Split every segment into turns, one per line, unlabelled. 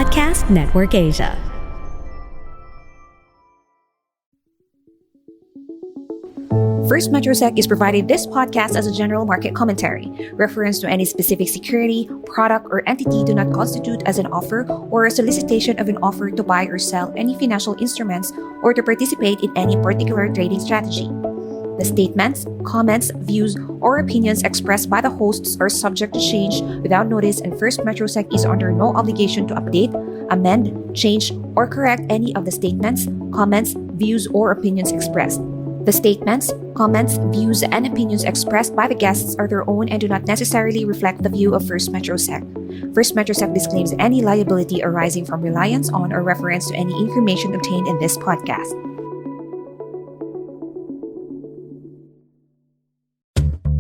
Podcast Network Asia. FirstMetroSec is providing this podcast as a general market commentary. Reference to any specific security, product, or entity do not constitute as an offer or a solicitation of an offer to buy or sell any financial instruments or to participate in any particular trading strategy. The statements, comments, views, or opinions expressed by the hosts are subject to change without notice, and FirstMetroSec is under no obligation to update, amend, change, or correct any of the statements, comments, views, or opinions expressed. The statements, comments, views, and opinions expressed by the guests are their own and do not necessarily reflect the view of FirstMetroSec. FirstMetroSec disclaims any liability arising from reliance on or reference to any information obtained in this podcast.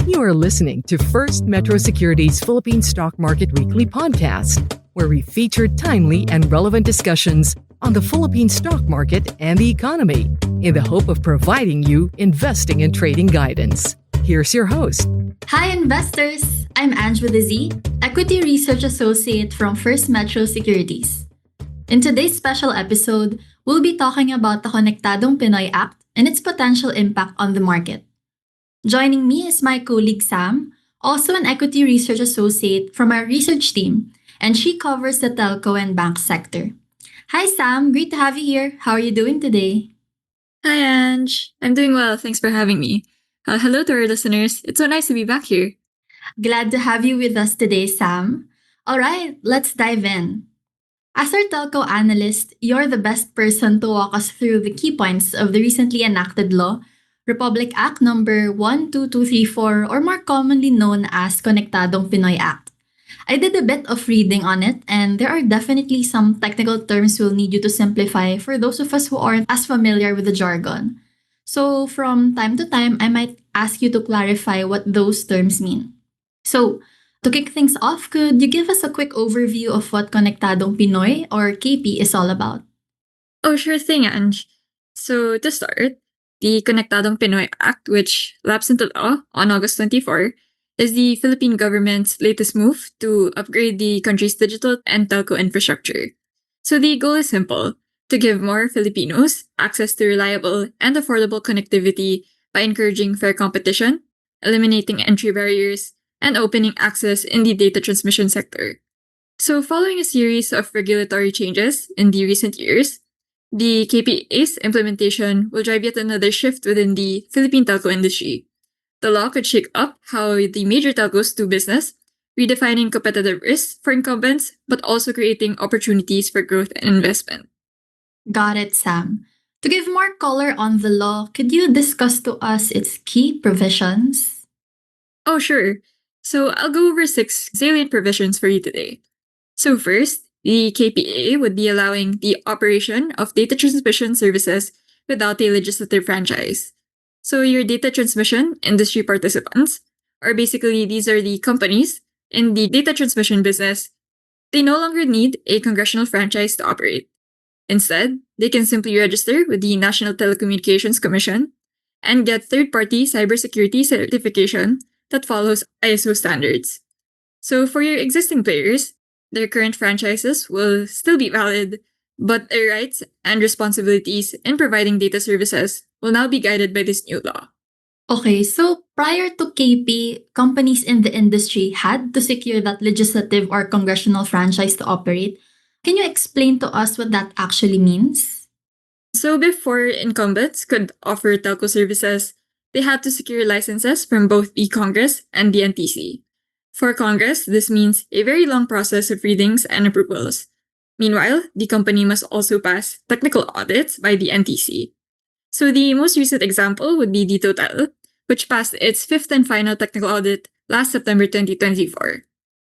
You are listening to First Metro Securities Philippine Stock Market Weekly Podcast, where we feature timely and relevant discussions on the Philippine stock market and the economy in the hope of providing you investing and trading guidance. Here's your host.
Hi investors! I'm Anjz with a Z, Equity Research Associate from First Metro Securities. In today's special episode, we'll be talking about the Konektadong Pinoy Act and its potential impact on the market. Joining me is my colleague Sam, also an Equity Research Associate from our research team, and she covers the telco and bank sector. Hi Sam, great to have you here. How are you doing today?
Hi Anj, I'm doing well, thanks for having me. Hello to our listeners, it's so nice to be back here.
Glad to have you with us today, Sam. Alright, let's dive in. As our telco analyst, you're the best person to walk us through the key points of the recently enacted law, Republic Act number 12234, or more commonly known as Konektadong Pinoy Act. I did a bit of reading on it, and there are definitely some technical terms we'll need you to simplify for those of us who aren't as familiar with the jargon. So from time to time, I might ask you to clarify what those terms mean. So, to kick things off, could you give us a quick overview of what Konektadong Pinoy, or KP, is all about?
Oh, sure thing, Anj. So, to start, the Konektadong Pinoy Act, which lapsed into law on August 24, is the Philippine government's latest move to upgrade the country's digital and telco infrastructure. So the goal is simple, to give more Filipinos access to reliable and affordable connectivity by encouraging fair competition, eliminating entry barriers, and opening access in the data transmission sector. So following a series of regulatory changes in the recent years, the KPA's implementation will drive yet another shift within the Philippine telco industry. The law could shake up how the major telcos do business, redefining competitive risks for incumbents, but also creating opportunities for growth and investment.
Got it, Sam. To give more color on the law, could you discuss to us its key provisions?
Oh, sure. So I'll go over 6 salient provisions for you today. So first, the KPA would be allowing the operation of data transmission services without a legislative franchise. So your data transmission industry participants, or basically these are the companies in the data transmission business, they no longer need a congressional franchise to operate. Instead, they can simply register with the National Telecommunications Commission and get third-party cybersecurity certification that follows ISO standards. So for your existing players, their current franchises will still be valid, but their rights and responsibilities in providing data services will now be guided by this new law.
Okay, so prior to KP, companies in the industry had to secure that legislative or congressional franchise to operate. Can you explain to us what that actually means?
So before incumbents could offer telco services, they had to secure licenses from both the Congress and the NTC. For Congress, this means a very long process of readings and approvals. Meanwhile, the company must also pass technical audits by the NTC. So the most recent example would be the Total, which passed its 5th and final technical audit last September 2024.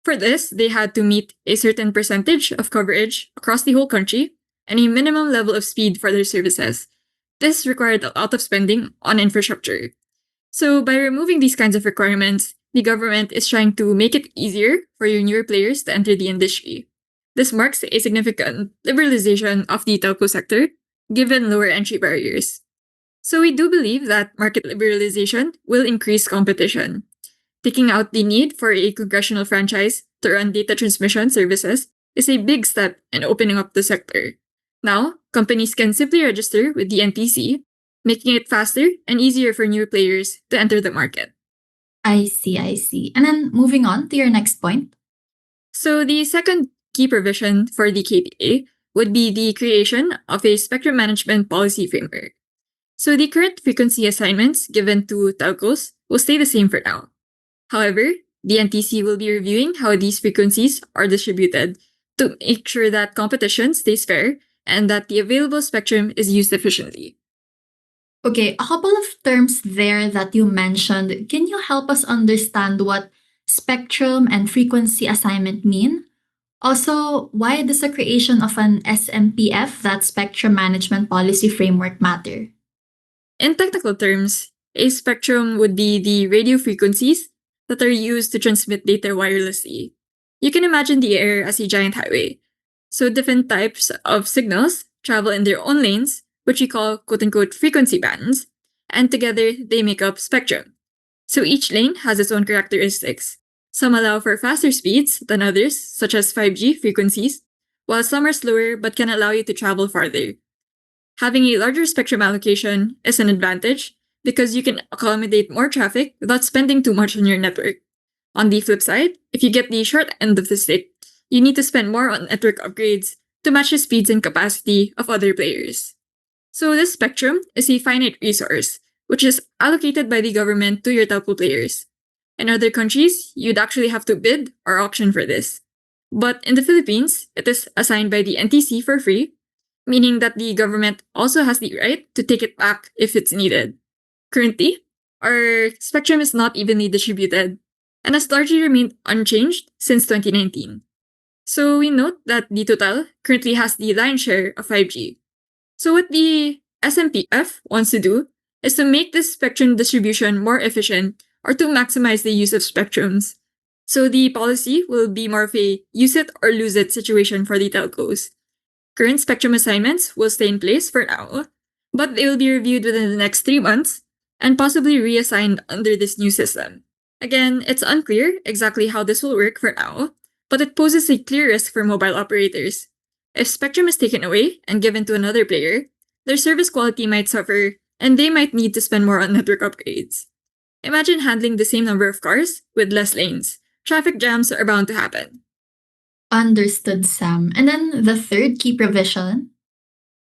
For this, they had to meet a certain percentage of coverage across the whole country and a minimum level of speed for their services. This required a lot of spending on infrastructure. So by removing these kinds of requirements, the government is trying to make it easier for your newer players to enter the industry. This marks a significant liberalization of the telco sector, given lower entry barriers. So we do believe that market liberalization will increase competition, taking out the need for a congressional franchise to run data transmission services is a big step in opening up the sector. Now, companies can simply register with the NTC, making it faster and easier for new players to enter the market.
I see, I see. And then moving on to your next point.
So, the second key provision for the KPA would be the creation of a spectrum management policy framework. So, the current frequency assignments given to telcos will stay the same for now. However, the NTC will be reviewing how these frequencies are distributed to make sure that competition stays fair and that the available spectrum is used efficiently.
Okay, a couple of terms there that you mentioned. Can you help us understand what spectrum and frequency assignment mean? Also, why does the creation of an SMPF, that Spectrum Management Policy Framework, matter?
In technical terms, a spectrum would be the radio frequencies that are used to transmit data wirelessly. You can imagine the air as a giant highway. So different types of signals travel in their own lanes, which we call quote-unquote frequency bands, and together they make up spectrum. So each lane has its own characteristics. Some allow for faster speeds than others, such as 5G frequencies, while some are slower but can allow you to travel farther. Having a larger spectrum allocation is an advantage because you can accommodate more traffic without spending too much on your network. On the flip side, if you get the short end of the stick, you need to spend more on network upgrades to match the speeds and capacity of other players. So this spectrum is a finite resource, which is allocated by the government to your telco players. In other countries, you'd actually have to bid or auction for this. But in the Philippines, it is assigned by the NTC for free, meaning that the government also has the right to take it back if it's needed. Currently, our spectrum is not evenly distributed and has largely remained unchanged since 2019. So we note that the Total currently has the lion's share of 5G. So what the SMPF wants to do is to make this spectrum distribution more efficient or to maximize the use of spectrums. So the policy will be more of a use it or lose it situation for the telcos. Current spectrum assignments will stay in place for now, but they will be reviewed within the next 3 months and possibly reassigned under this new system. Again, it's unclear exactly how this will work for now, but it poses a clear risk for mobile operators. If spectrum is taken away and given to another player, their service quality might suffer and they might need to spend more on network upgrades. Imagine handling the same number of cars with less lanes. Traffic jams are bound to happen.
Understood, Sam. And then the third key provision.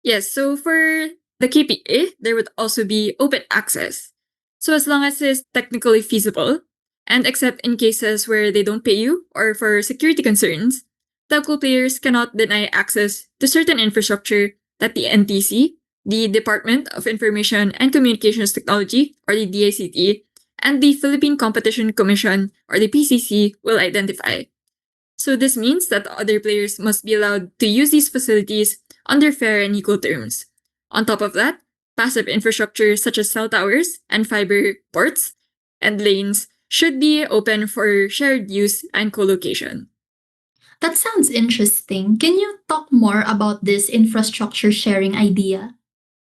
Yes, so for the KPA, there would also be open access. So as long as it's technically feasible, and except in cases where they don't pay you or for security concerns, telco players cannot deny access to certain infrastructure that the NTC, the Department of Information and Communications Technology, or the DICT, and the Philippine Competition Commission, or the PCC, will identify. So this means that other players must be allowed to use these facilities under fair and equal terms. On top of that, passive infrastructure such as cell towers and fiber ports and lanes should be open for shared use and co-location.
That sounds interesting. Can you talk more about this infrastructure sharing idea?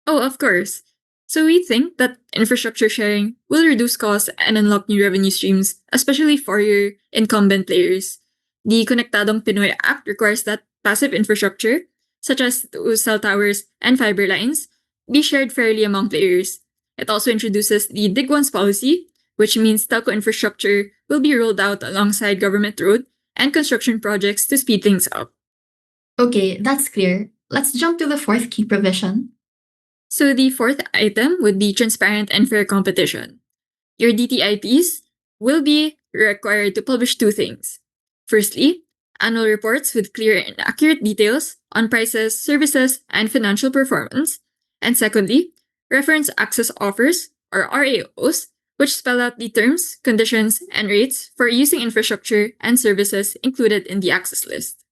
Oh, of course. So we think that infrastructure sharing will reduce costs and unlock new revenue streams, especially for your incumbent players. The Konektadong Pinoy Act requires that passive infrastructure, such as those cell towers and fiber lines, be shared fairly among players. It also introduces the Dig Once policy, which means telco infrastructure will be rolled out alongside government road and construction projects to speed things up.
Okay, that's clear. Let's jump to the fourth key provision.
So the fourth item would be transparent and fair competition. Your DTIPs will be required to publish two things. Firstly, annual reports with clear and accurate details on prices, services, and financial performance. And secondly, reference access offers, or RAOs, which spell out the terms, conditions, and rates for using infrastructure and services included in the access list.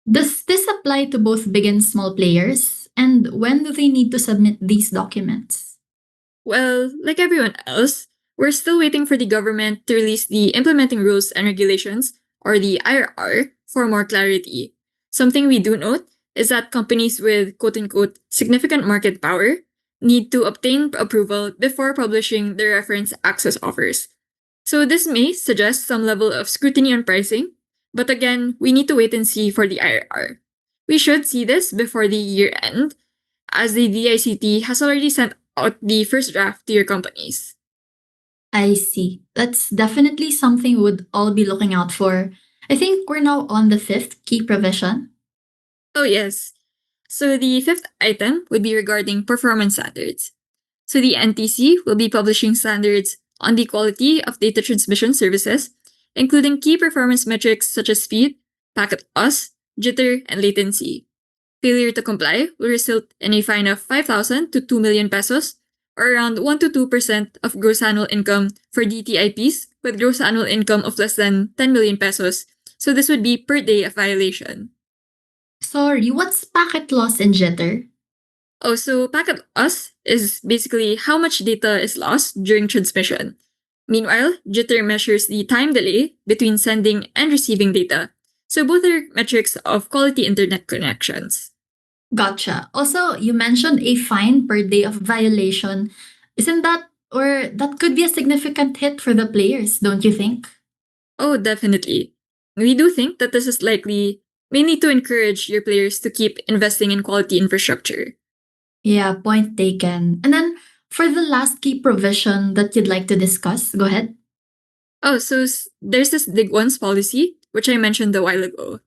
Does this apply to both big and small players? And when do they need to submit these documents?
Well, like everyone else, we're still waiting for the government to release the Implementing Rules and Regulations, or the IRR, for more clarity. Something we do note is that companies with quote-unquote significant market power need to obtain approval before publishing their reference access offers. So this may suggest some level of scrutiny on pricing, But again, we need to wait and see for the IRR. We should see this before the year end, as the DICT has already sent out the first draft to your companies.
I see. That's definitely something we'd all be looking out for. I think we're now on the fifth key provision.
Oh, yes. So the fifth item would be regarding performance standards. So the NTC will be publishing standards on the quality of data transmission services, including key performance metrics such as speed, packet loss, jitter, and latency. Failure to comply will result in a fine of 5,000 to 2 million pesos, or around 1 to 2% of gross annual income for DTIPs with gross annual income of less than 10 million pesos. So this would be per day of violation.
Sorry, what's packet loss and jitter?
Oh, so packet loss is basically how much data is lost during transmission. Meanwhile, jitter measures the time delay between sending and receiving data. So both are metrics of quality internet connections.
Gotcha. Also, you mentioned a fine per day of violation. Isn't that, or that could be a significant hit for the players, don't you think?
Oh, definitely. We do think that this is likely mainly to encourage your players to keep investing in quality infrastructure.
Yeah, point taken. And then for the last key provision that you'd like to discuss, go ahead.
Oh, so there's this Dig Once policy, which I mentioned a while ago.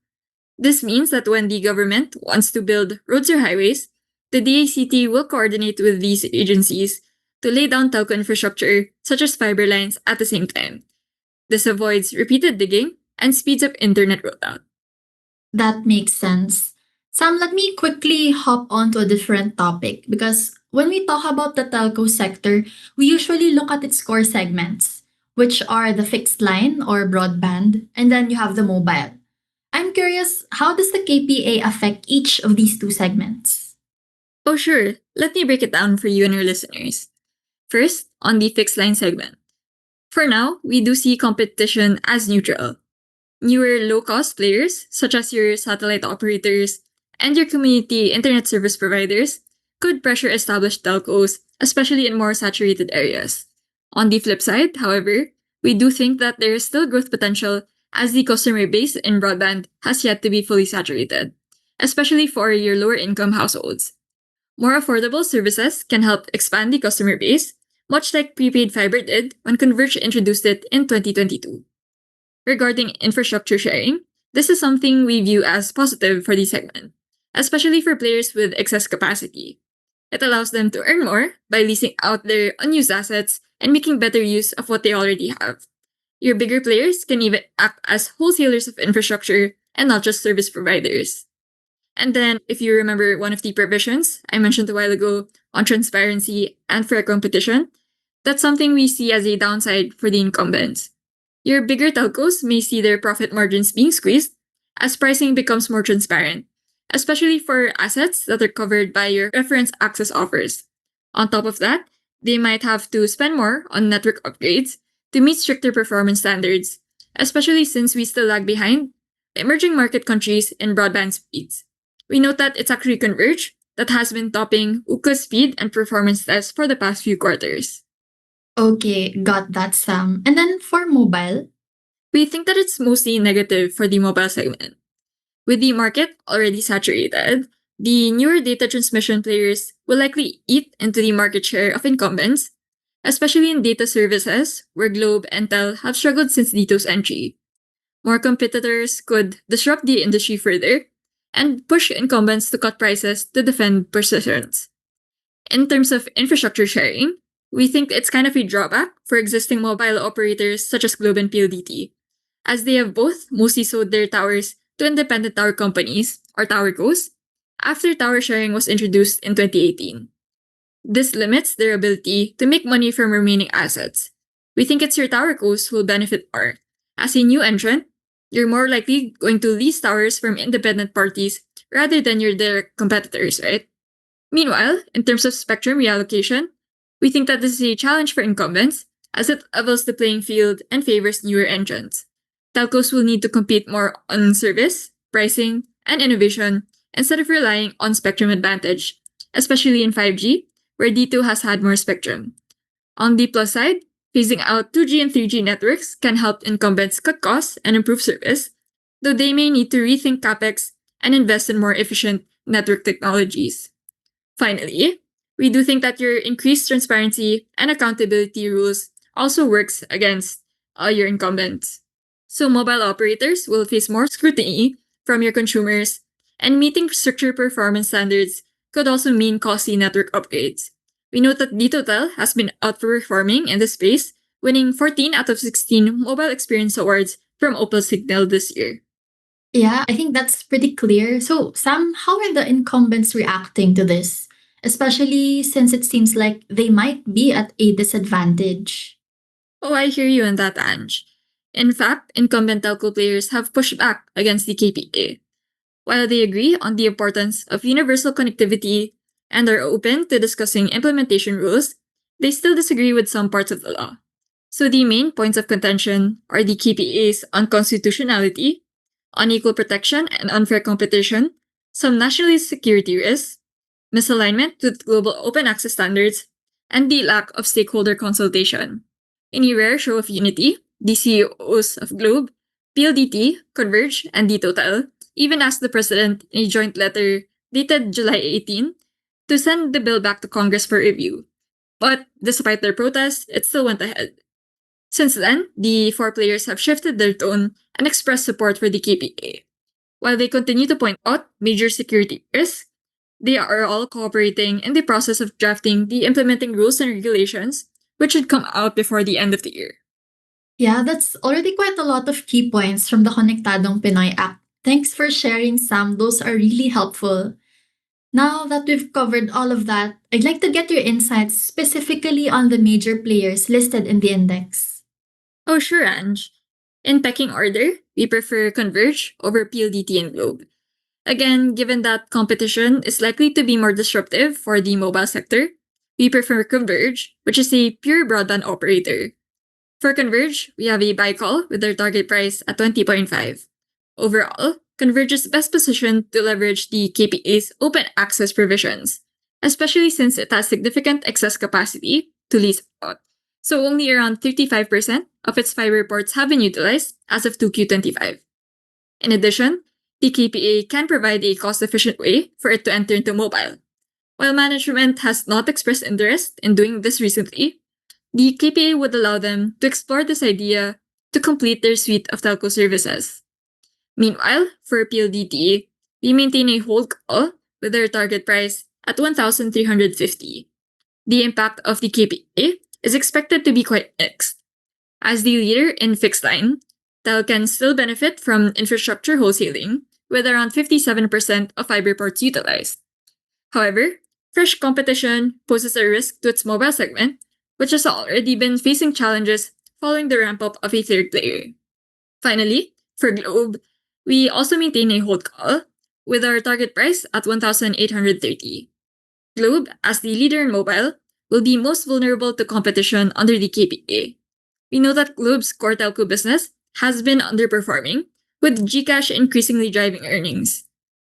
This means that when the government wants to build roads or highways, the DICT will coordinate with these agencies to lay down telco infrastructure, such as fiber lines, at the same time. This avoids repeated digging and speeds up internet rollout.
That makes sense. Sam, let me quickly hop on to a different topic because when we talk about the telco sector, we usually look at its core segments, which are the fixed line or broadband, and then you have the mobile. I'm curious, how does the KPA affect each of these two segments?
Oh, sure. Let me break it down for you and your listeners. First, on the fixed line segment. For now, we do see competition as neutral. Newer low-cost players, such as your satellite operators and your community internet service providers, could pressure established telcos, especially in more saturated areas. On the flip side, however, we do think that there is still growth potential as the customer base in broadband has yet to be fully saturated, especially for your lower income households. More affordable services can help expand the customer base, much like prepaid fiber did when Converge introduced it in 2022. Regarding infrastructure sharing, this is something we view as positive for the segment, especially for players with excess capacity. It allows them to earn more by leasing out their unused assets and making better use of what they already have. Your bigger players can even act as wholesalers of infrastructure and not just service providers. And then, if you remember one of the provisions I mentioned a while ago on transparency and fair competition, that's something we see as a downside for the incumbents. Your bigger telcos may see their profit margins being squeezed as pricing becomes more transparent, especially for assets that are covered by your reference access offers. On top of that, they might have to spend more on network upgrades to meet stricter performance standards, especially since we still lag behind emerging market countries in broadband speeds. We note that it's actually Converge that has been topping UCA's speed and performance tests for the past few quarters.
Okay, got that, Sam. And then for mobile,
We think that it's mostly negative for the mobile segment. With the market already saturated, the newer data transmission players will likely eat into the market share of incumbents, especially in data services where Globe and Tel have struggled since Dito's entry. More competitors could disrupt the industry further and push incumbents to cut prices to defend positions. In terms of infrastructure sharing, we think it's kind of a drawback for existing mobile operators such as Globe and PLDT, as they have both mostly sold their towers to independent tower companies, or towercos, after tower sharing was introduced in 2018. This limits their ability to make money from remaining assets. We think it's your towercos who will benefit more. As a new entrant, you're more likely going to lease towers from independent parties rather than your direct competitors, right? Meanwhile, in terms of spectrum reallocation, we think that this is a challenge for incumbents as it levels the playing field and favors newer entrants. Telcos will need to compete more on service, pricing, and innovation instead of relying on spectrum advantage, especially in 5G, where D2 has had more spectrum. On the plus side, phasing out 2G and 3G networks can help incumbents cut costs and improve service, though they may need to rethink capex and invest in more efficient network technologies. Finally, we do think that your increased transparency and accountability rules also works against your incumbents. So mobile operators will face more scrutiny from your consumers, and meeting stricter performance standards could also mean costly network upgrades. We note that DTOTEL has been outperforming in this space, winning 14 out of 16 mobile experience awards from Opel Signal this year.
Yeah, I think that's pretty clear. So, Sam, how are the incumbents reacting to this? Especially since it seems like they might be at a disadvantage.
Oh, I hear you on that, Anj. In fact, incumbent telco players have pushed back against the KPA. While they agree on the importance of universal connectivity and are open to discussing implementation rules, they still disagree with some parts of the law. So the main points of contention are the KPA's unconstitutionality, unequal protection and unfair competition, some national security risks, misalignment with global open access standards, and the lack of stakeholder consultation. In a rare show of unity, the CEOs of Globe, PLDT, Converge, and DTOTEL even asked the president in a joint letter dated July 18 to send the bill back to Congress for review. But despite their protests, it still went ahead. Since then, the four players have shifted their tone and expressed support for the KPA. While they continue to point out major security risks, they are all cooperating in the process of drafting the implementing rules and regulations, which should come out before the end of the year.
Yeah, that's already quite a lot of key points from the Konektadong Pinoy Act. Thanks for sharing, Sam. Those are really helpful. Now that we've covered all of that, I'd like to get your insights specifically on the major players listed in the index.
Oh, sure, Anj. In pecking order, we prefer Converge over PLDT and Globe. Again, given that competition is likely to be more disruptive for the mobile sector, we prefer Converge, which is a pure broadband operator. For Converge, we have a buy call with their target price at 20.5. Overall, Converge is best positioned to leverage the KPA's open access provisions, especially since it has significant excess capacity to lease out. So only around 35% of its fiber ports have been utilized as of 2Q25. In addition, the KPA can provide a cost-efficient way for it to enter into mobile. While management has not expressed interest in doing this recently, the KPA would allow them to explore this idea to complete their suite of telco services. Meanwhile, for PLDT, we maintain a hold call with their target price at 1,350. The impact of the KPA is expected to be quite mixed. As the leader in fixed line, Tel can still benefit from infrastructure wholesaling, with around 57% of fiber ports utilized. However, fresh competition poses a risk to its mobile segment, which has already been facing challenges following the ramp-up of a third player. Finally, for Globe, we also maintain a hold call, with our target price at 1,830. Globe, as the leader in mobile, will be most vulnerable to competition under the KPA. We know that Globe's core telco business has been underperforming, with GCash increasingly driving earnings.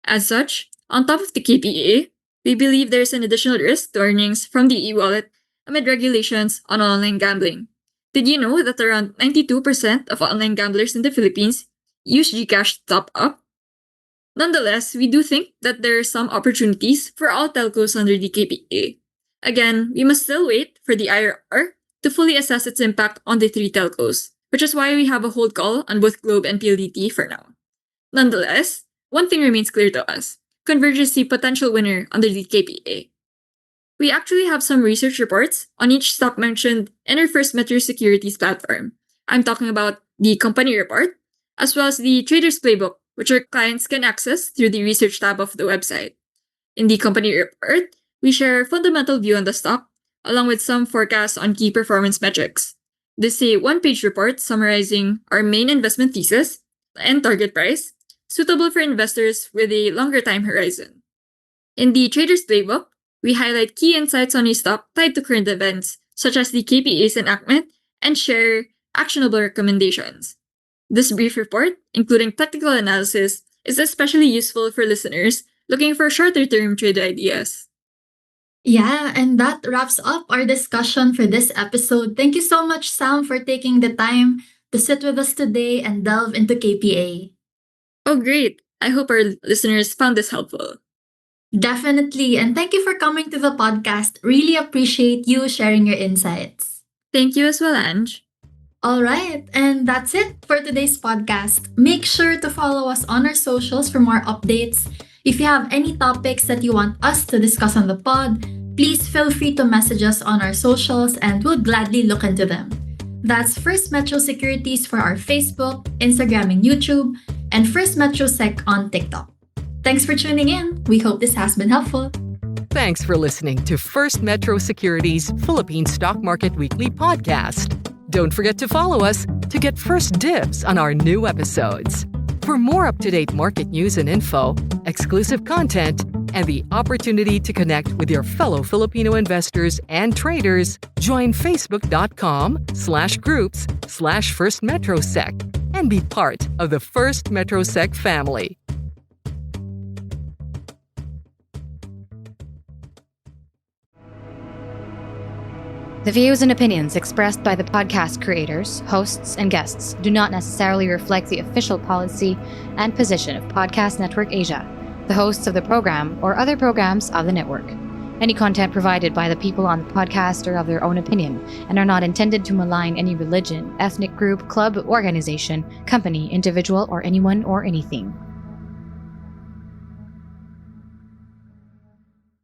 As such, on top of the KPA, we believe there's an additional risk to earnings from the e-wallet amid regulations on online gambling. Did you know that around 92% of online gamblers in the Philippines use GCash to top up? Nonetheless, we do think that there are some opportunities for all telcos under the KPA. Again, we must still wait for the IRR to fully assess its impact on the three telcos, which is why we have a hold call on both Globe and PLDT for now. Nonetheless, one thing remains clear to us: Converge is the potential winner under the KPA. We actually have some research reports on each stock mentioned in our FirstMetroSecurities platform. I'm talking about the company report, as well as the trader's playbook, which our clients can access through the research tab of the website. In the company report, we share a fundamental view on the stock, along with some forecasts on key performance metrics. This is a one-page report summarizing our main investment thesis and target price, suitable for investors with a longer time horizon. In the trader's playbook, we highlight key insights on a stock tied to current events, such as the KPA's enactment, and share actionable recommendations. This brief report, including technical analysis, is especially useful for listeners looking for shorter-term trade ideas.
Yeah, and that wraps up our discussion for this episode. Thank you so much, Sam, for taking the time to sit with us today and delve into KPA.
Oh, great. I hope our listeners found this helpful.
Definitely. And thank you for coming to the podcast. Really appreciate you sharing your insights.
Thank you as well, Ange.
All right. And that's it for today's podcast. Make sure to follow us on our socials for more updates. If you have any topics that you want us to discuss on the pod, please feel free to message us on our socials and we'll gladly look into them. That's First Metro Securities for our Facebook, Instagram, and YouTube, and FirstMetroSec on TikTok. Thanks for tuning in. We hope this has been helpful.
Thanks for listening to First Metro Securities Philippine Stock Market Weekly Podcast. Don't forget to follow us to get first dibs on our new episodes. For more up-to-date market news and info, exclusive content, and the opportunity to connect with your fellow Filipino investors and traders, join facebook.com/groups/FirstMetroSec and be part of the First MetroSec family.
The views and opinions expressed by the podcast creators, hosts, and guests do not necessarily reflect the official policy and position of Podcast Network Asia, the hosts of the program, or other programs of the network. Any content provided by the people on the podcast are of their own opinion and are not intended to malign any religion, ethnic group, club, organization, company, individual, or anyone or anything.